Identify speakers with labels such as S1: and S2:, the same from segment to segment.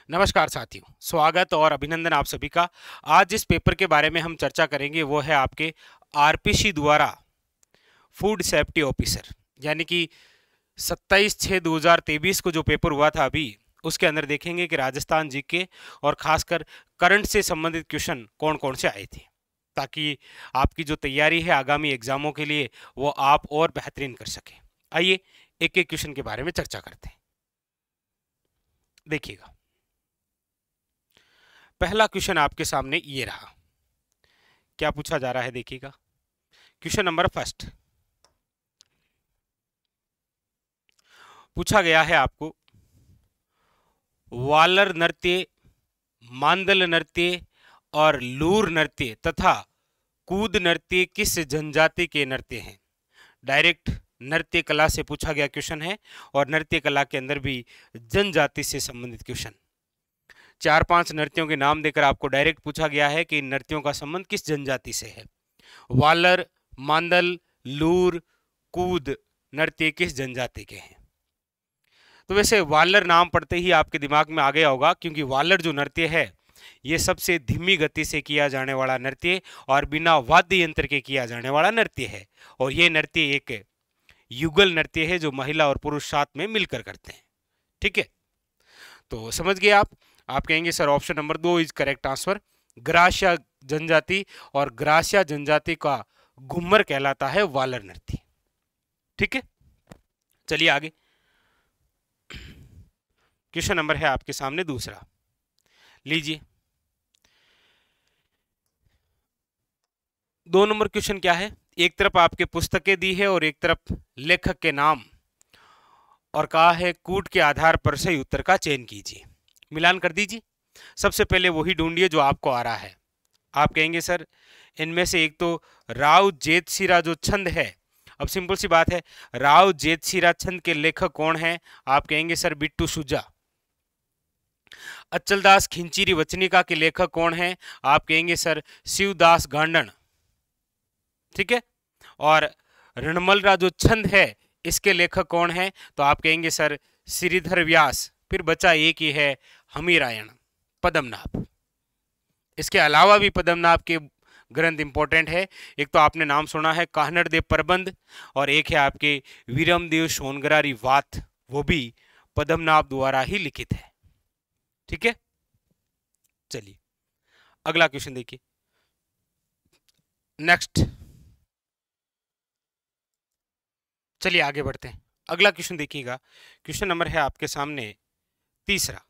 S1: नमस्कार साथियों, स्वागत और अभिनंदन आप सभी का। आज जिस पेपर के बारे में हम चर्चा करेंगे वो है आपके आरपीसी द्वारा फूड सेफ्टी ऑफिसर, यानी कि 27/6/2023 को जो पेपर हुआ था अभी, उसके अंदर देखेंगे कि राजस्थान जीके और खासकर करंट से संबंधित क्वेश्चन कौन कौन से आए थे, ताकि आपकी जो तैयारी है आगामी एग्जामों के लिए वो आप और बेहतरीन कर सके। आइए एक एक क्वेश्चन के बारे में चर्चा करते हैं। देखिएगा, पहला क्वेश्चन आपके सामने ये रहा। क्या पूछा जा रहा है देखिएगा। क्वेश्चन नंबर फर्स्ट पूछा गया है आपको, वालर नृत्य, मांदल नृत्य और लूर नृत्य तथा कूद नृत्य किस जनजाति के नृत्य हैं। डायरेक्ट नृत्य कला से पूछा गया क्वेश्चन है और नृत्य कला के अंदर भी जनजाति से संबंधित क्वेश्चन। 4-5 नृत्यों के नाम देकर आपको डायरेक्ट पूछा गया है कि इन नृत्यों का संबंध किस जनजाति से है। वालर, मांदल, लूर, कूद नृत्य किस जनजाति के हैं। तो वैसे वालर नाम पढ़ते ही आपके दिमाग में आ गया होगा, क्योंकि वालर जो नृत्य है ये सबसे धीमी गति से किया जाने वाला नृत्य और बिना वाद्य यंत्र के किया जाने वाला नृत्य है। और ये नृत्य एक युगल नृत्य है जो महिला और पुरुष साथ में मिलकर करते हैं। ठीक है, तो समझ गए आप कहेंगे sir option number 2 is correct answer. Garasia जनजाति, और ग्रास्या जनजाति का घूमर कहलाता है वालर नृत्य। ठीक है, चलिए आगे। क्वेश्चन नंबर है आपके सामने दूसरा, लीजिए। 2 नंबर क्वेश्चन क्या है, एक तरफ आपके पुस्तकें दी है और एक तरफ लेखक के नाम, और कहा है कूट के आधार पर सही उत्तर का चयन कीजिए, मिलान कर दीजिए। सबसे पहले वही ढूंढिए जो आपको आ रहा है। आप कहेंगे सर इनमें से एक तो राव जेतसिरा जो छंद है, अब सिंपल सी बात है, राव जेतसिरा छंद के लेखक कौन है। आप कहेंगे सर बिट्टू सुजा। अचलदास खिंचीरी वचनिका के लेखक कौन है। आप कहेंगे सर शिवदास गांडन। ठीक है, और रणमलरा जो छंद है इसके लेखक कौन है, तो आप कहेंगे सर श्रीधर व्यास। फिर बचा एक ही है हमीरायण पद्मनाभ। इसके अलावा भी पद्मनाभ के ग्रंथ इंपॉर्टेंट है। एक तो आपने नाम सुना है काहनड़ देव प्रबंध, और एक है आपके वीरमदेव सोनगरारी वात, वो भी पद्मनाभ द्वारा ही लिखित है। ठीक है, चलिए अगला क्वेश्चन देखिए। नेक्स्ट, चलिए आगे बढ़ते हैं। अगला क्वेश्चन देखिएगा। क्वेश्चन नंबर है आपके सामने तीसरा।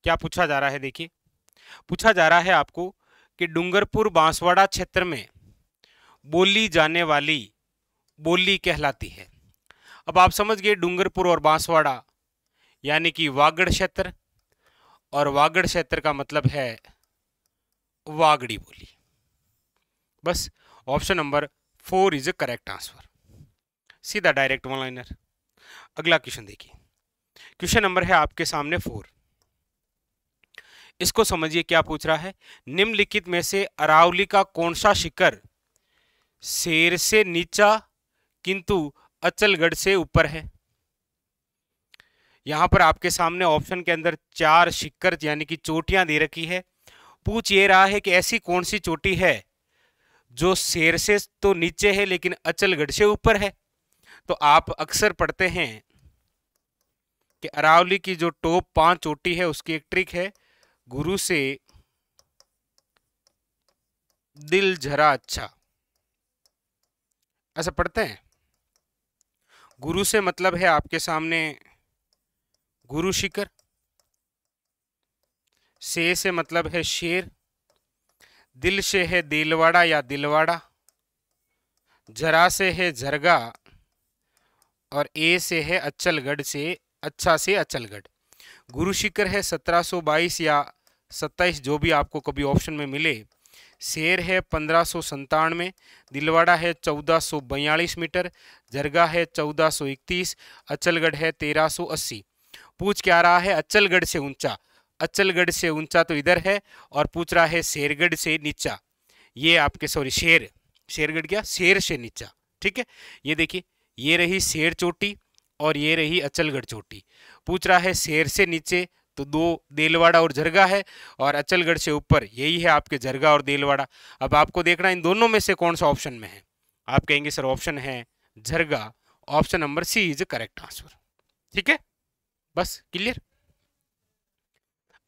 S1: क्या पूछा जा रहा है देखिए। पूछा जा रहा है आपको कि डूंगरपुर बांसवाड़ा क्षेत्र में बोली जाने वाली बोली कहलाती है। अब आप समझ गए डूंगरपुर और बांसवाड़ा यानी कि वागड़ क्षेत्र, और वागड़ क्षेत्र का मतलब है वागड़ी बोली। बस option number 4 is A correct answer, सीधा डायरेक्ट वन लाइनर। अगला क्वेश्चन देखिए। क्वेश्चन नंबर है आपके सामने 4। इसको समझिए क्या पूछ रहा है। निम्नलिखित में से अरावली का कौन सा शिखर शेर से नीचा किंतु अचलगढ़ से ऊपर है। यहां पर आपके सामने ऑप्शन के अंदर 4 शिखर यानी कि चोटियां दे रखी है। पूछ ये रहा है कि ऐसी कौन सी चोटी है जो शेर से तो नीचे है लेकिन अचलगढ़ से ऊपर है। तो आप अक्सर पढ़ते हैं कि अरावली की जो टॉप 5 चोटी है उसकी एक ट्रिक है, गुरु से दिल झरा अच्छा, ऐसा पढ़ते हैं। गुरु से मतलब है आपके सामने गुरु शिखर, से मतलब है शेर, दिल से है दिलवाड़ा या दिलवाड़ा, झरा से है झरगा, और ए से है अचलगढ़ से अच्छा से अचलगढ़। गुरु शिखर है 1722 या 27, जो भी आपको कभी ऑप्शन में मिले। शेर है 1597, दिलवाड़ा है 1442 मीटर, झरगा है 1431, अचलगढ़ है 1380। पूछ क्या रहा है, अचलगढ़ से ऊंचा। अचलगढ़ से ऊंचा तो इधर है, और पूछ रहा है शेरगढ़ से नीचा। ये आपके शेरगढ़ क्या, शेर से नीचा। ठीक है, ये देखिए, ये रही शेर चोटी और ये रही अचलगढ़ चोटी। पूछ रहा है शेर से नीचे तो दो देलवाड़ा और झरगा है, और अचलगढ़ से ऊपर यही है आपके झरगा और देलवाड़ा। अब आपको देखना इन दोनों में से कौन सा ऑप्शन में है। आप कहेंगे सर ऑप्शन है Jharga, option number C is correct answer. ठीक है, बस क्लियर।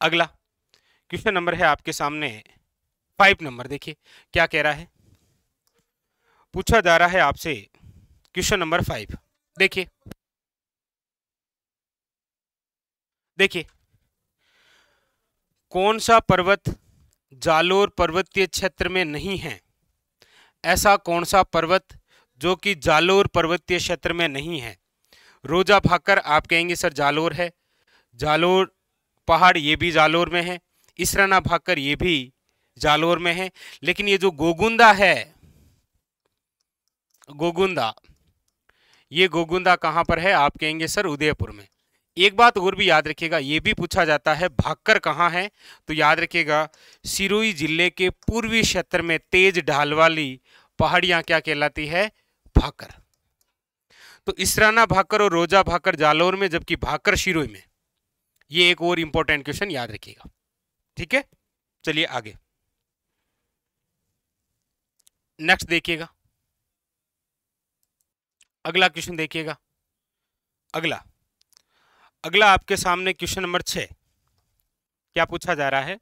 S1: अगला क्वेश्चन नंबर है आपके सामने 5 नंबर। देखिए क्या कह रहा है, पूछा जा रहा है आपसे क्वेश्चन नंबर 5। देखिए देखिए, कौन सा पर्वत जालोर पर्वतीय क्षेत्र में नहीं है? ऐसा कौन सा पर्वत जो कि जालोर पर्वतीय क्षेत्र में नहीं है? रोजा भाकर आप कहेंगे सर जालोर है, जालोर पहाड़ ये भी जालोर में है, इसराना भाकर ये भी जालोर में है, लेकिन ये जो गोगुंदा है, गोगुंदा, ये गोगुंदा कहां पर है? आप कहेंगे सर उदयपुर में। एक बात और भी याद रखिएगा, ये भी पूछा जाता है भाकर कहाँ है, तो याद रखिएगा सिरोही जिले के पूर्वी क्षेत्र में तेज ढाल वाली पहाड़ियां क्या कहलाती है? भाकर। तो इसराना भाकर और रोजा भाकर जालोर में, जबकि भाकर सिरोही में। ये एक और इंपॉर्टेंट क्वेश्चन याद रखिएगा। ठीक है, चलिए आगे नेक्स्ट देखिएगा, अगला क्वेश्चन देखिएगा। अगला अगला आपके सामने क्वेश्चन नंबर 6। क्या पूछा जा रहा है?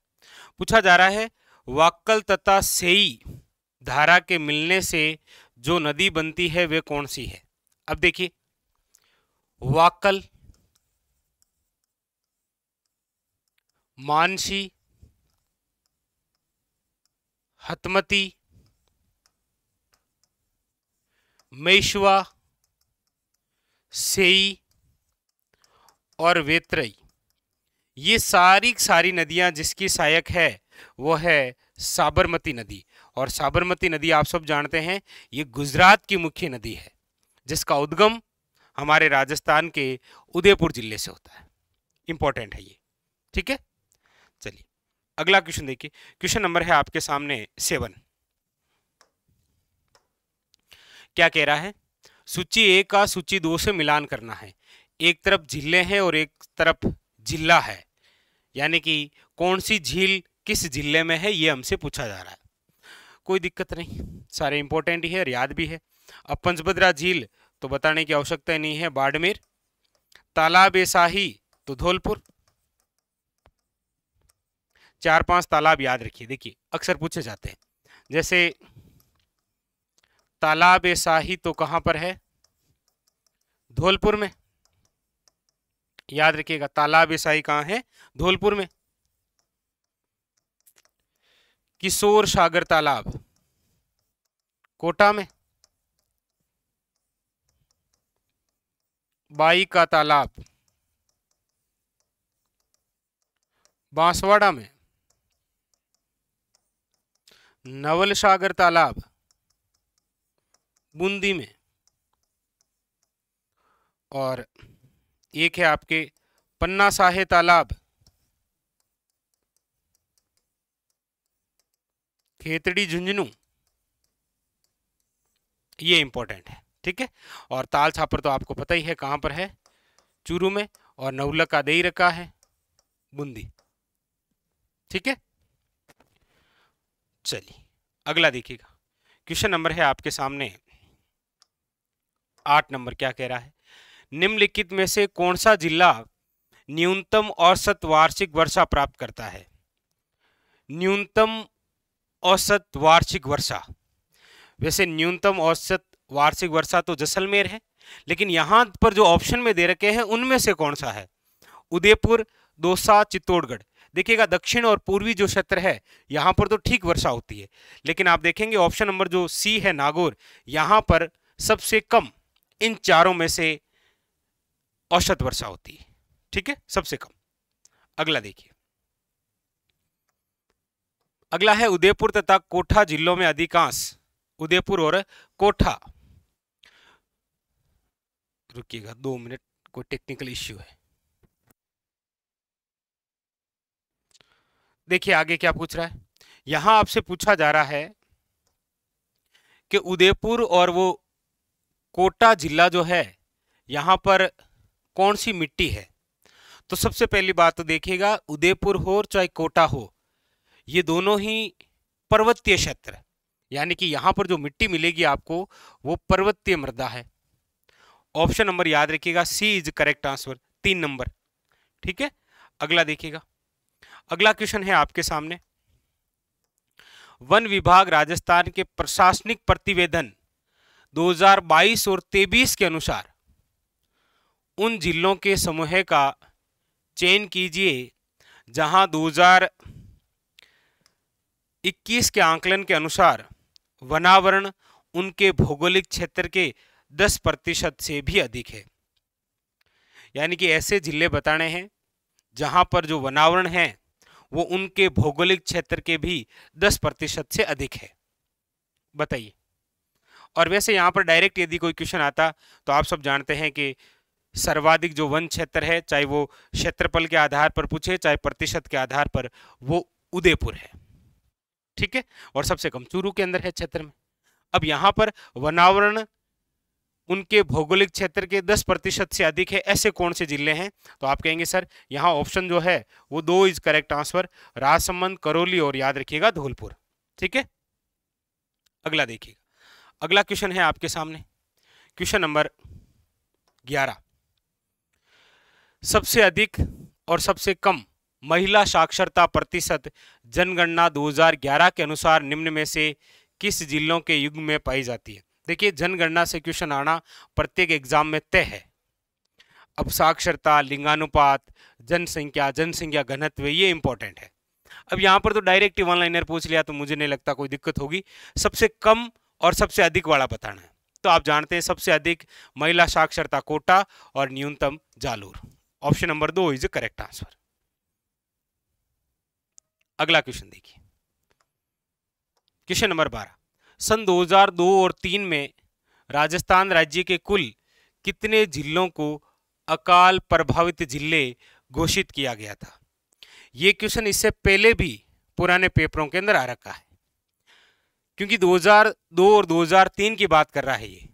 S1: पूछा जा रहा है वाक्कल तथा सेई धारा के मिलने से जो नदी बनती है वे कौन सी है? अब देखिए, वाक्कल, मानसी, हतमती, मेशवा, सेई और वेत्रई, ये सारी नदियां जिसकी सहायक है वो है साबरमती नदी। और साबरमती नदी आप सब जानते हैं ये गुजरात की मुख्य नदी है, जिसका उद्गम हमारे राजस्थान के उदयपुर जिले से होता है। इंपॉर्टेंट है ये। ठीक है, चलिए अगला क्वेश्चन देखिए। क्वेश्चन नंबर है आपके सामने 7। क्या कह रहा है? सूची 1 का सूची 2 से मिलान करना है। एक तरफ झीलें हैं और एक तरफ जिला है, यानी कि कौन सी झील किस जिले में है, ये हमसे पूछा जा रहा है। कोई दिक्कत नहीं, सारे इंपॉर्टेंट ही है और याद भी है। अब पंचभद्रा झील तो बताने की आवश्यकता नहीं है, बाड़मेर। तालाब ए शाही तो धौलपुर। 4-5 तालाब याद रखिए, देखिए अक्सर पूछे जाते हैं। जैसे तालाब ए शाही तो कहां पर है? धौलपुर में। याद रखिएगा तालाब ए शाही कहां है? धौलपुर में। किशोर सागर तालाब कोटा में। बाई का तालाब बांसवाड़ा में। नवल सागर तालाब बूंदी में। और एक है आपके पन्ना साहे तालाब खेतड़ी झुंझुनू, ये इंपॉर्टेंट है। ठीक है, और ताल छापर तो आपको पता ही है कहां पर है, चूरू में। और नवलक का दे ही रखा है बूंदी। ठीक है, चलिए अगला देखिएगा। क्वेश्चन नंबर है आपके सामने 8 नंबर। क्या कह रहा है? निम्नलिखित में से कौन सा जिला न्यूनतम औसत वार्षिक वर्षा प्राप्त करता है? न्यूनतम औसत वार्षिक वर्षा, वैसे न्यूनतम औसत वार्षिक वर्षा तो जैसलमेर है, लेकिन यहां पर जो ऑप्शन में दे रखे हैं उनमें से कौन सा है? उदयपुर, दौसा, चित्तौड़गढ़। देखिएगा दक्षिण और पूर्वी जो क्षेत्र है यहां पर तो ठीक वर्षा होती है, लेकिन आप देखेंगे ऑप्शन नंबर जो सी है नागौर, यहां पर सबसे कम इन चारों में से औसत वर्षा होती है। ठीक है, सबसे कम। अगला देखिए, अगला है उदयपुर तथा कोठा जिलों में अधिकांश। उदयपुर और कोठा, रुकिएगा 2 मिनट, कोई टेक्निकल इश्यू है। देखिए आगे क्या पूछ रहा है। यहां आपसे पूछा जा रहा है कि उदयपुर और वो कोटा जिला जो है यहां पर कौन सी मिट्टी है? तो सबसे पहली बात तो देखिएगा, उदयपुर हो और चाहे कोटा हो, ये दोनों ही पर्वतीय क्षेत्र है, यानी कि यहां पर जो मिट्टी मिलेगी आपको वो पर्वतीय मृदा है। ऑप्शन नंबर याद रखिएगा, सी इज करेक्ट आंसर, 3 नंबर। ठीक है, अगला देखिएगा। अगला क्वेश्चन है आपके सामने, वन विभाग राजस्थान के प्रशासनिक प्रतिवेदन 2022 और 23 के अनुसार उन जिलों के समूह का चयन कीजिए जहां 2021 के आंकलन के अनुसार वनावरण उनके भौगोलिक क्षेत्र के 10% से भी अधिक है। यानी कि ऐसे जिले बताने हैं जहां पर जो वनावरण है वो उनके भौगोलिक क्षेत्र के भी 10% से अधिक है। बताइए। और वैसे यहाँ पर डायरेक्ट यदि कोई क्वेश्चन आता तो आप सब जानते हैं कि सर्वाधिक जो वन क्षेत्र है, चाहे वो क्षेत्रफल के आधार पर पूछे चाहे प्रतिशत के आधार पर, वो उदयपुर है। ठीक है, और सबसे कम चूरू के अंदर है क्षेत्र में। अब यहाँ पर वनावरण उनके भौगोलिक क्षेत्र के 10% से अधिक है, ऐसे कौन से जिले हैं? तो आप कहेंगे सर यहाँ ऑप्शन जो है वो 2 is correct answer, Rajsamand, Karauli और याद रखिएगा धौलपुर। ठीक है, अगला देखिएगा। अगला क्वेश्चन है आपके सामने, क्वेश्चन नंबर 11, सबसे अधिक और सबसे कम महिला साक्षरता प्रतिशत जनगणना 2011 के अनुसार निम्न में से किस जिलों के युग में पाई जाती है? देखिए, जनगणना से क्वेश्चन आना प्रत्येक एग्जाम में तय है। अब साक्षरता, लिंगानुपात, जनसंख्या घनत्व, ये इंपॉर्टेंट है। अब यहाँ पर तो डायरेक्ट वन लाइनर पूछ लिया तो मुझे नहीं लगता कोई दिक्कत होगी। सबसे कम और सबसे अधिक वाला बताना है। तो आप जानते हैं सबसे अधिक महिला साक्षरता कोटा और न्यूनतम Jalore. Option number 2 is correct answer. अगला क्वेश्चन देखिए, क्वेश्चन नंबर 12, सन 2002 और 3 में राजस्थान राज्य के कुल कितने जिलों को अकाल प्रभावित जिले घोषित किया गया था? यह क्वेश्चन इससे पहले भी पुराने पेपरों के अंदर आ रखा है, क्योंकि 2002 और 2003 की बात कर रहा है ये।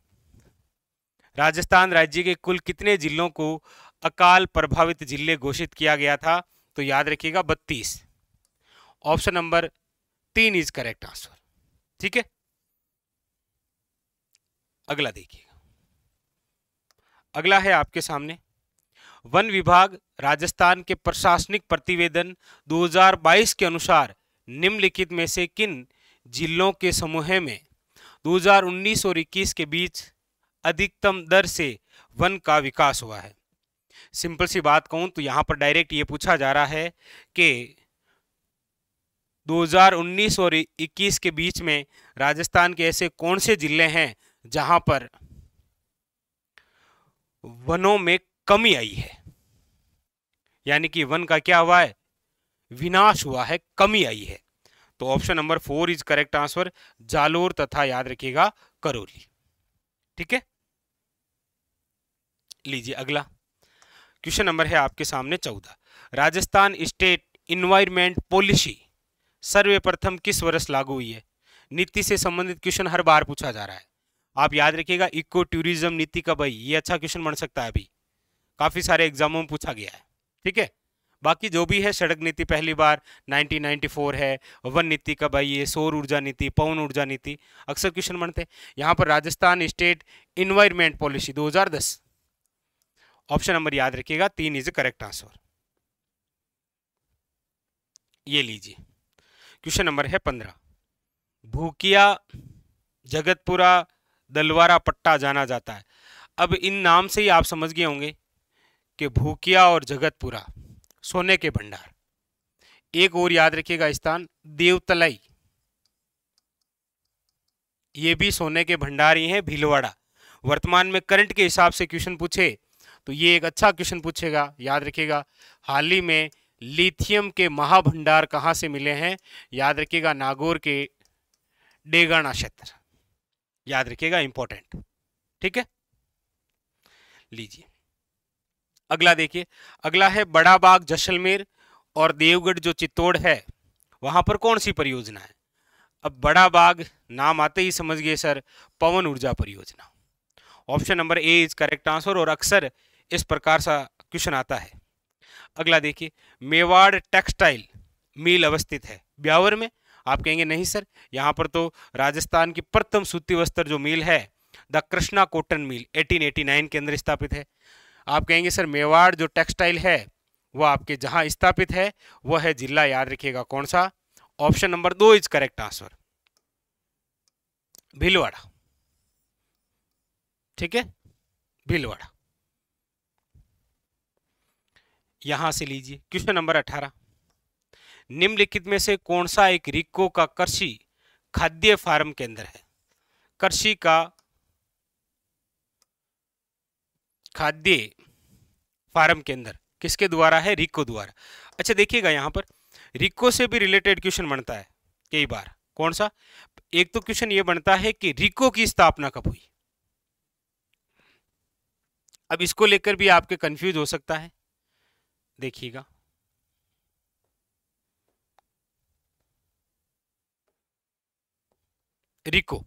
S1: राजस्थान राज्य के कुल कितने जिलों को अकाल प्रभावित जिले घोषित किया गया था? तो याद रखिएगा 32। Option number 3 is correct answer. ठीक है, अगला देखिएगा। अगला है आपके सामने, वन विभाग राजस्थान के प्रशासनिक प्रतिवेदन 2022 के अनुसार निम्नलिखित में से किन जिलों के समूह में 2019 और 21 के बीच अधिकतम दर से वन का विकास हुआ है? सिंपल सी बात कहूं तो यहां पर डायरेक्ट ये पूछा जा रहा है कि 2019 और 21 के बीच में राजस्थान के ऐसे कौन से जिले हैं जहां पर वनों में कमी आई है, यानी कि वन का क्या हुआ है? विनाश हुआ है, कमी आई है। तो option number 4 is correct answer, Jalore तथा याद रखिएगा करौली। ठीक है, लीजिए अगला क्वेश्चन नंबर है आपके सामने 14, राजस्थान स्टेट इन्वायरमेंट पॉलिसी सर्वप्रथम किस वर्ष लागू हुई है? नीति से संबंधित क्वेश्चन हर बार पूछा जा रहा है। आप याद रखिएगा इको टूरिज्म नीति कब आई, ये अच्छा क्वेश्चन बन सकता है, अभी काफी सारे एग्जामों में पूछा गया है। ठीक है, बाकी जो भी है, सड़क नीति पहली बार 1994 है, वन नीति कब आई है, सौर ऊर्जा नीति, पवन ऊर्जा नीति, अक्सर क्वेश्चन बनते हैं। यहाँ पर Rajasthan state environment policy 2010। Option number याद रखिएगा 3 इज करेक्ट आंसर। ये लीजिए क्वेश्चन नंबर है 15, भूकिया, जगतपुरा, दलवारा पट्टा जाना जाता है। अब इन नाम से ही आप समझ गए होंगे कि भूकिया और जगतपुरा सोने के भंडार। एक और याद रखिएगा स्थान देवतलाई, ये भी सोने के भंडार ही है। भीलवाड़ा, वर्तमान में करंट के हिसाब से क्वेश्चन पूछे तो ये एक अच्छा क्वेश्चन पूछेगा, याद रखिएगा। हाल ही में लिथियम के महाभंडार कहां से मिले हैं? याद रखिएगा नागौर के डेगाना क्षेत्र, याद रखिएगा, इंपॉर्टेंट। ठीक है, लीजिए अगला देखिए। अगला है बड़ा बाग जैसलमेर और देवगढ़ जो चित्तौड़ है, वहां पर कौन सी परियोजना है? अब बड़ा बाग नाम आते ही समझ गए सर, पवन ऊर्जा परियोजना। Option number A is correct answer, और अक्सर इस प्रकार सा क्वेश्चन आता है। अगला देखिए, मेवाड़ टेक्सटाइल मिल अवस्थित है ब्यावर में। आप कहेंगे नहीं सर, यहाँ पर तो राजस्थान की प्रथम सूती वस्त्र जो मिल है द कृष्णा कॉटन मिल 1889 के अंदर स्थापित है। आप कहेंगे सर मेवाड़ जो टेक्सटाइल है वो आपके जहां स्थापित है वो है जिला, याद रखिएगा कौन सा, option number 2 is correct answer, Bhilwara. ठीक है, भीलवाड़ा। यहां से लीजिए क्वेश्चन नंबर 18, निम्नलिखित में से कौन सा एक रिको का कृषि खाद्य फार्म केंद्र है। कृषि का खाद्य फार्म केंद्र किसके द्वारा है, रिको द्वारा। अच्छा देखिएगा यहां पर रिको से भी रिलेटेड क्वेश्चन बनता है कई बार। कौन सा, एक तो क्वेश्चन ये बनता है कि रिको की स्थापना कब हुई। अब इसको लेकर भी आपके कंफ्यूज हो सकता है, देखिएगा रिको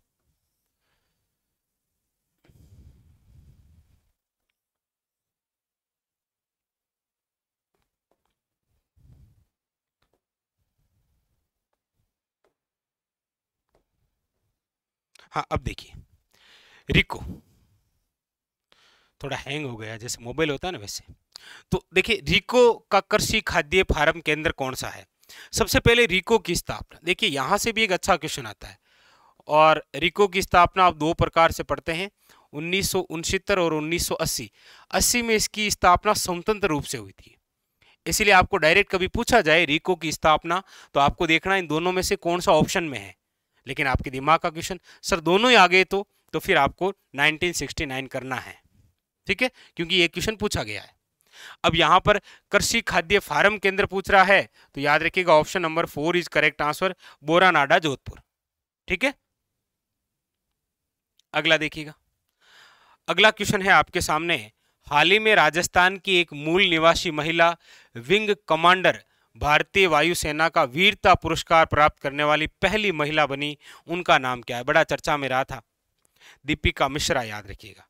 S1: हाँ अब देखिए रिको थोड़ा हैंग हो गया, जैसे मोबाइल होता है ना वैसे। तो देखिए रिको का कृषि खाद्य फार्म केंद्र कौन सा है। सबसे पहले रिको की स्थापना, देखिए यहां से भी एक अच्छा क्वेश्चन आता है। और रिको की स्थापना आप दो प्रकार से पढ़ते हैं, 1969 और 1980। 80 में इसकी स्थापना स्वतंत्र रूप से हुई थी। इसीलिए आपको डायरेक्ट कभी पूछा जाए रिको की स्थापना तो आपको देखना इन दोनों में से कौन सा ऑप्शन में है। लेकिन आपके दिमाग का क्वेश्चन सर दोनों ही आ गए तो फिर आपको 1969 करना है। ठीक है, क्योंकि ये क्वेश्चन पूछा गया है। अब यहां पर कृषि खाद्य फार्म केंद्र पूछ रहा है तो याद रखिएगा option number 4 is correct answer, Boranada Jodhpur. ठीक है, अगला देखिएगा। अगला क्वेश्चन है आपके सामने, हाल ही में राजस्थान की एक मूल निवासी महिला विंग कमांडर भारतीय वायुसेना का वीरता पुरस्कार प्राप्त करने वाली पहली महिला बनी, उनका नाम क्या है। बड़ा चर्चा में रहा था, दीपिका मिश्रा, याद रखिएगा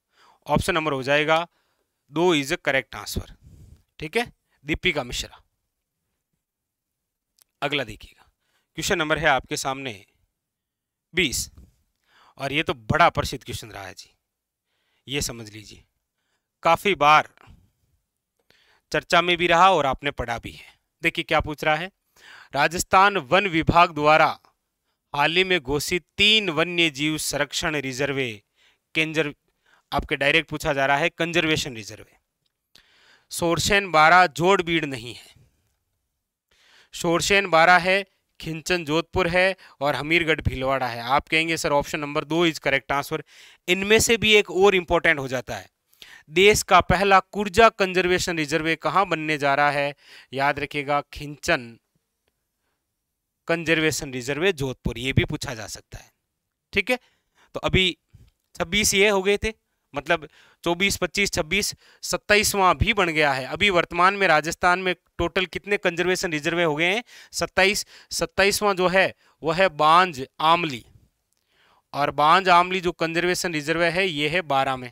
S1: ऑप्शन नंबर हो जाएगा 2 इज करेक्ट आंसर। ठीक है, दीपिका मिश्रा। अगला देखिएगा क्वेश्चन नंबर है आपके सामने 20, और ये तो बड़ा प्रसिद्ध क्वेश्चन रहा है जी, ये समझ लीजिए काफी बार चर्चा में भी रहा और आपने पढ़ा भी है। देखिए क्या पूछ रहा है, राजस्थान वन विभाग द्वारा हाल ही में घोषित 3 वन्य जीव संरक्षण रिजर्वे केंजर, आपके डायरेक्ट पूछा जा रहा है कंजर्वेशन रिजर्वे। सोरसेन 12 जोड़बीड़ नहीं है, सोरसेन 12 है, खिंचन जोधपुर है और हमीरगढ़ भीलवाड़ा है। आप कहेंगे sir option number 2 is correct answer. इनमें से भी एक और इंपॉर्टेंट हो जाता है, देश का पहला कुर्जा कंजर्वेशन रिजर्वे कहां बनने जा रहा है, याद रखिएगा खिंचन कंजर्वेशन रिजर्वे जोधपुर, ये भी पूछा जा सकता है। ठीक है, तो अभी 26 ये हो गए थे, मतलब 24, 25, 26, 27वां भी बन गया है। अभी वर्तमान में राजस्थान में टोटल कितने कंजर्वेशन रिजर्वे हो गए हैं, 27। 27वां जो है वह है बांज आमली, और बांज आमली जो कंजर्वेशन रिजर्वे है ये है 12 में।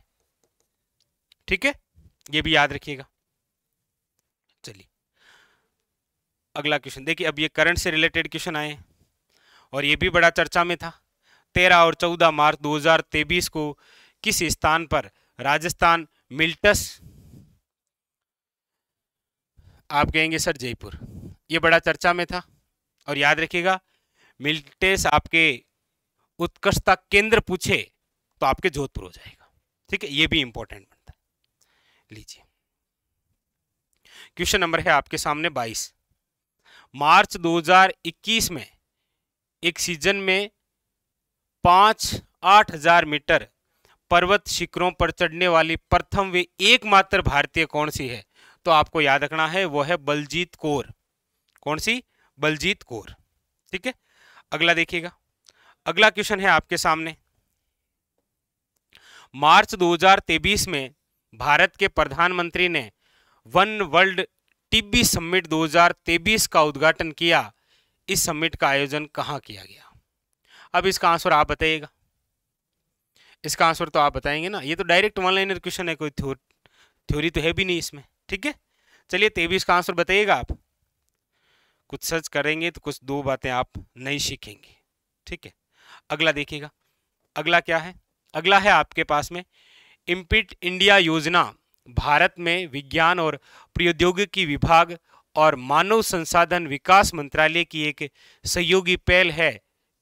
S1: ठीक है, ये भी याद रखिएगा। चलिए अगला क्वेश्चन देखिए, अब ये करंट से रिलेटेड क्वेश्चन आए हैं और ये भी बड़ा चर्चा में था। 13 और 14 मार्च 2023 को किस स्थान पर राजस्थान मिल्टस, आप कहेंगे सर जयपुर, ये बड़ा चर्चा में था। और याद रखिएगा मिल्टेस आपके उत्कृष्टता केंद्र पूछे तो आपके जोधपुर हो जाएगा। ठीक है, ये भी इंपॉर्टेंट बनता है। लीजिए क्वेश्चन नंबर है आपके सामने 22, मार्च 2021 में एक सीजन में 5-8 मीटर पर्वत शिखरों पर चढ़ने वाली प्रथम वे एकमात्र भारतीय कौन सी है, तो आपको याद रखना है वो है बलजीत कौर। कौन सी, बलजीत कौर। ठीक है, अगला देखिएगा। अगला क्वेश्चन है आपके सामने, मार्च 2023 में भारत के प्रधानमंत्री ने वन वर्ल्ड टीबी समिट 2023 का उद्घाटन किया, इस समिट का आयोजन कहां किया गया। अब इसका आंसर आप बताइएगा, इसका आंसर तो आप बताएंगे ना, ये तो डायरेक्ट वन लाइनर क्वेश्चन है, कोई थ्योरी तो है भी नहीं इसमें। ठीक है, चलिए 23 का आंसर बताइएगा आप। कुछ सर्च करेंगे तो कुछ दो बातें आप नहीं सीखेंगे, ठीक है। अगला देखिएगा, अगला क्या है, अगला है आपके पास में इम्पिट इंडिया योजना भारत में विज्ञान और प्रौद्योगिकी विभाग और मानव संसाधन विकास मंत्रालय की एक सहयोगी पहल है,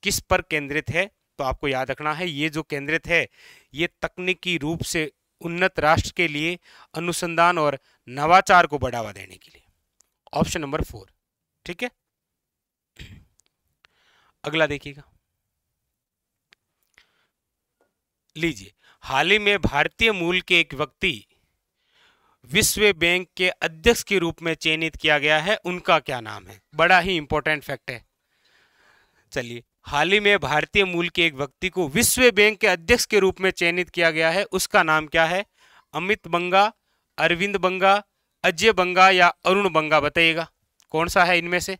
S1: किस पर केंद्रित है? तो आपको याद रखना है ये जो केंद्रित है ये तकनीकी रूप से उन्नत राष्ट्र के लिए अनुसंधान और नवाचार को बढ़ावा देने के लिए। ऑप्शन नंबर 4, ठीक है। अगला देखिएगा, लीजिए, हाल ही में भारतीय मूल के एक व्यक्ति विश्व बैंक के अध्यक्ष के रूप में चयनित किया गया है, उनका क्या नाम है? बड़ा ही इंपॉर्टेंट फैक्ट है। चलिए, हाल ही में भारतीय मूल के एक व्यक्ति को विश्व बैंक के अध्यक्ष के रूप में चयनित किया गया है, उसका नाम क्या है? अमित बंगा, अरविंद बंगा, अजय बंगा या अरुण बंगा, बताइएगा कौन सा है इनमें से?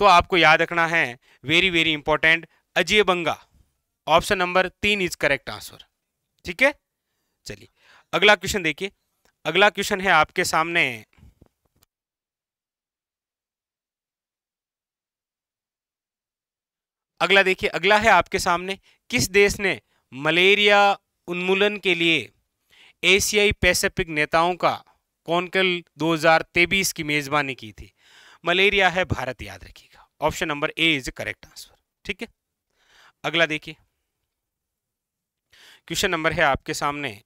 S1: तो आपको याद रखना है, very very important, Ajay Banga. Option number 3 is correct answer, ठीक है। चलिए अगला क्वेश्चन देखिए, अगला क्वेश्चन है आपके सामने, अगला देखिए, अगला है आपके सामने, किस देश ने मलेरिया उन्मूलन के लिए एशियाई पैसिफिक नेताओं का कॉन्क्लेव 2023 की मेजबानी की थी? मलेरिया है भारत, याद रखिएगा। Option number A is correct answer, ठीक है। अगला देखिए, क्वेश्चन नंबर है आपके सामने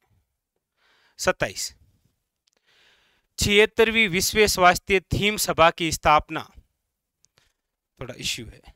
S1: 27, 76वीं विश्व स्वास्थ्य थीम सभा की स्थापना, थोड़ा इश्यू है,